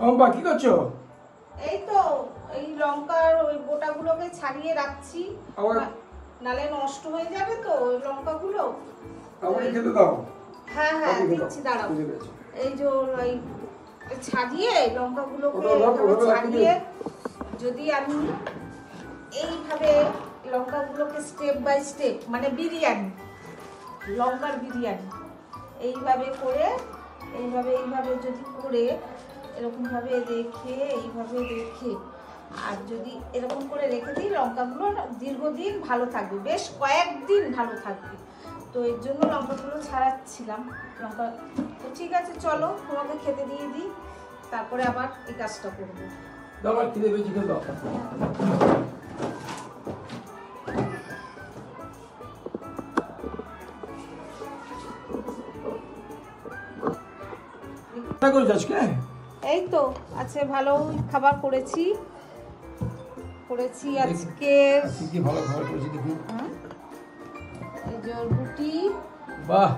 অম্বা কি করছো? এই তো এই লঙ্কার ওই বোটাগুলোকে ছাড়িয়ে রাখছি, নালে নষ্ট হয়ে যাবে তো ওই লঙ্কাগুলো। আমাকে খেতে দাও। হ্যাঁ হ্যাঁ দিচ্ছি, দাঁড়াও। এই যে এই ছাড়িয়ে লঙ্কাগুলোকে ছাড়িয়ে যদি আমি এইভাবে লঙ্কাগুলোকে স্টেপ বাই স্টেপ, মানে বিরিয়ানি, লঙ্কার বিরিয়ানি এইভাবে করে এইভাবে যদি করে এরকমভাবে রেখে এইভাবে রেখে আর যদি এরকম করে রেখে দিই লঙ্কাগুলো দীর্ঘদিন ভালো থাকবে, বেশ কয়েকদিন ভালো থাকবে। তো এর জন্য লঙ্কাগুলো ছাড়াচ্ছিলাম। লঙ্কা তো ঠিক আছে, চলো তোমাকে খেতে দিয়ে দিই, তারপরে আবার এই কাজটা করবো। দাও খিদে পেয়েছি, খেতে দাও। এই তো আছে, ভালো খাবার করেছি আজকে। কি ভালো খাবার করেছি দেখি। এই যে রুটি, বাহ,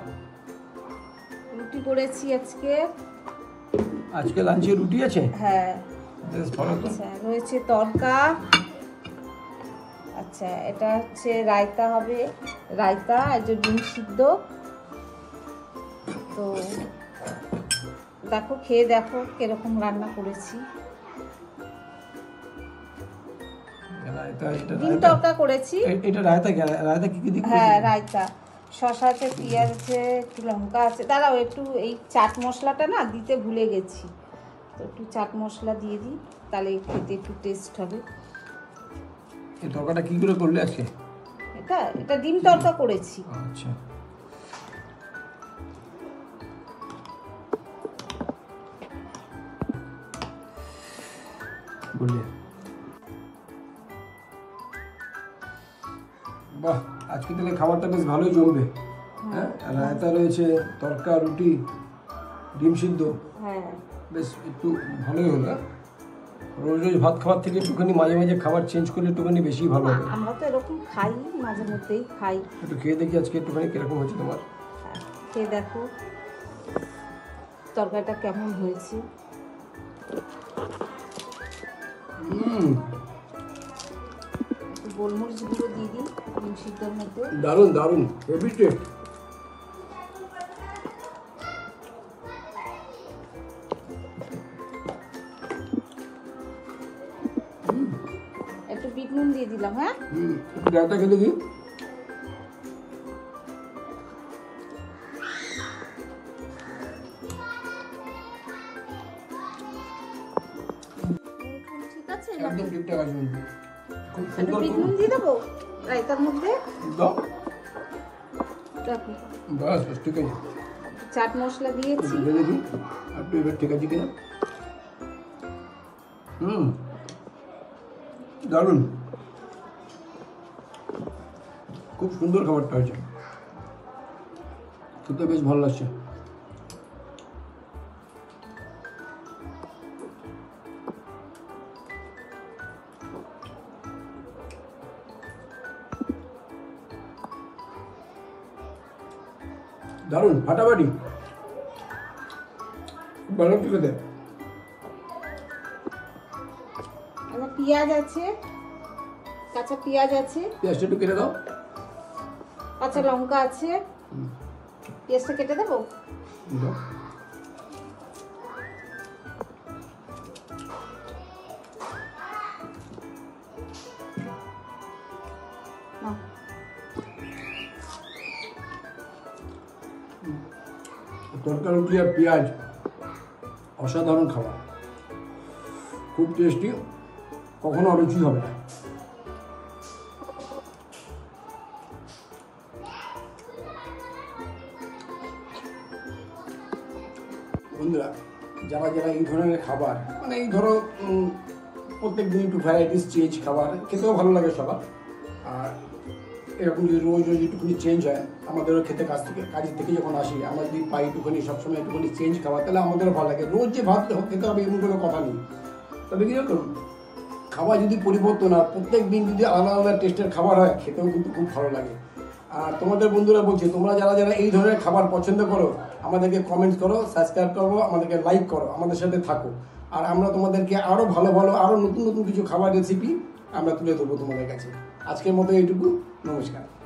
রুটি করেছি আজকে। আজকে লাঞ্চে রুটি আছে? হ্যাঁ, বেশ ভালো তো। আচ্ছা, রয়েছে তড়কা। আচ্ছা, এটা হচ্ছে রায়তা হবে, রায়তা, এই যে ডিম সিদ্ধ। তো দেখো, খেয়ে দেখো কিরকম রান্না করেছি। ডিম তড়কা করেছি। এটা রায়তা, রায়তা কি কি দিই? হ্যাঁ, রায়তা, শসা আছে, পেঁয়াজ আছে, একটু লঙ্কা আছে। দাঁড়াও, একটু এই চাট মশলাটা না দিতে ভুলে গেছি, তো একটু চাট মশলা দিয়ে দিই, তাহলে খেতে একটু টেস্ট হবে। এই তরকাটা কি করে করলে আজকে? এটা ডিম তড়কা করেছি। আচ্ছা, বললে বাহ, আজকে তাহলে খাবারটা বেশ ভালোই জমবে। হ্যাঁ, রায়তা রয়েছে, তরকা, রুটি, ডিম সিদ্ধ। হ্যাঁ, বেশ একটু ভালোই হলো। রোজ রোজ ভাত খাবার থেকে একটুখানি মাঝে মাঝে খাবার চেঞ্জ করলে একটুখানি বেশি ভালো হবে। আমরা তো এরকম খাই, মাঝে মধ্যেই খাই। একটু খেয়ে দেখি আজকে একটুখানি কিরকম হয়েছে তোমার। খেয়ে দেখো তরকারিটা কেমন হয়েছে। গোলমরিচ গুঁড়ো দিয়ে দিই ডিম সিদ্ধর মধ্যে। দারুণ দারুণ, হেভি টেস্ট। একটু বিট নুন দিয়ে দিলাম। হ্যাঁ, একটু রায়তা খেতে দিই। ঠিক আছে, একদম ঠিকঠাক আছে। খুব একটু সুন্দর। বিট নুন দিয়ে দেবো রায়তার মধ্যে। দাও, দেখো, বাস বাস, ঠিক আছে। চাট মশলা দিয়েছি। দিয়ে দেখি একটু, এবার ঠিক আছে কিনা। দারুণ, খুব সুন্দর খাবারটা হয়েছে, খেতে বেশ ভালো লাগছে। দারুণ, ফাটাফাটি, ভালো খেতে। পেঁয়াজ আছে, কাঁচা পেঁয়াজ আছে, পেঁয়াজটা একটু কেটে দাও। কাঁচা লঙ্কা আছে, পেঁয়াজটা কেটে দেবো। দাও। নাও। তরকা, রুটি আর পেঁয়াজ অসাধারণ খাবার, খুব টেস্টি, কখনো অরুচি হবে না। বন্ধুরা, যারা যারা এই ধরনের খাবার, মানে এই ধরো প্রত্যেক দিন একটু ভ্যারাইটিস চেঞ্জ খাবার খেতেও ভালো লাগে সবার, আর এরকম যদি রোজ রোজ একটুখানি চেঞ্জ হয়, আমাদেরও খেতে কাজের থেকে যখন আসি আমরা যদি পাই একটুখানি সবসময় একটুখানি চেঞ্জ খাবার, তাহলে আমাদেরও ভালো লাগে। রোজ যে ভাত খেতে হবে এমন কোনো কথা নেই। তবে কি জানো, খাবার যদি পরিবর্তন হয়, প্রত্যেক দিন যদি আলাদা আলাদা টেস্টের খাবার হয়, খেতেও কিন্তু খুব ভালো লাগে। আর তোমাদের বন্ধুরা বলছি, তোমরা যারা যারা এই ধরনের খাবার পছন্দ করো, আমাদেরকে কমেন্টস করো, সাবস্ক্রাইব করো, আমাদেরকে লাইক করো, আমাদের সাথে থাকো। আর আমরা তোমাদেরকে আরও ভালো ভালো আরও নতুন নতুন কিছু খাবার রেসিপি আমরা তুলে দেবো তোমাদের কাছে। আজকের মতো এইটুকু, নমস্কার।